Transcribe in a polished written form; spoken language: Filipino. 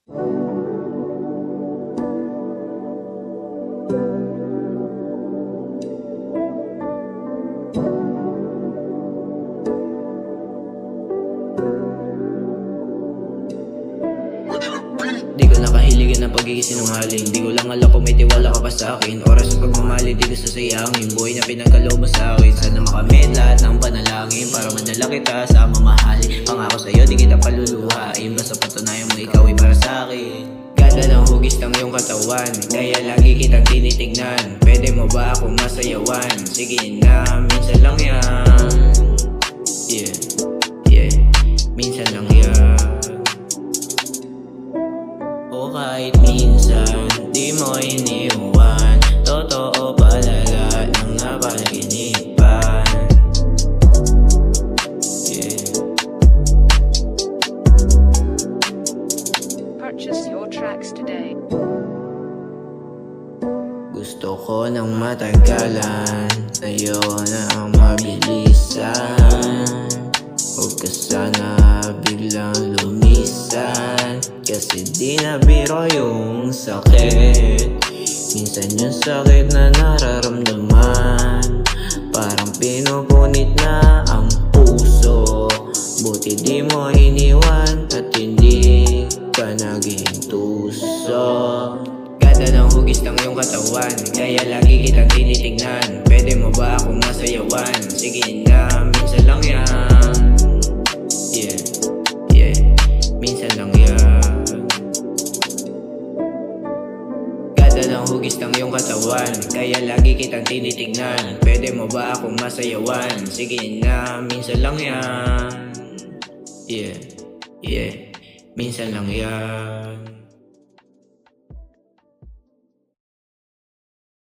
Di ko nakahiligan ng pagiging sinungaling. Di ko lang alam kung may tiwala ka pa sa akin. Oras sa pagmamali di ko sasayangin. Buhay na pinagkaloob mo sa akin. Sana makamit lahat ng panalangin para madala kita sa mamahalin. Pangako sa'yo di kita paluluhain. Basta patunayan mo ikaw ay para sa akin. Ganda ng hugis ng iyong katawan, kaya lagi kitang tinitignan. Pwede mo ba akong masayawan? Sige na, minsan lang yan. Yeah, yeah, minsan lang yan. O kahit minsan, di mo iniwan. Totoo palala ng napanaginipan. Yeah. Purchase your tracks today. Gusto ko ng matagalan, ayaw na ang mabilisan. Huwag ka sana biglang lumisan, kasi di na biro yung sakit. Minsan yung sakit na nararamdaman, parang pinupunit na ang puso. Buti di mo iniwan at hindi ka naging tuso. Ganda ng hugis ng iyong katawan, kaya lagi kitang tinitignan. Pwede mo ba akong masayawan? Sige na, minsan lang yan. Yeah, yeah, minsan lang yan. Ganda ng hugis ng iyong katawan, kaya lagi kitang tinitignan. Pwede mo ba akong masayawan? Sige na, minsan lang yan. Yeah, yeah, minsan lang yan.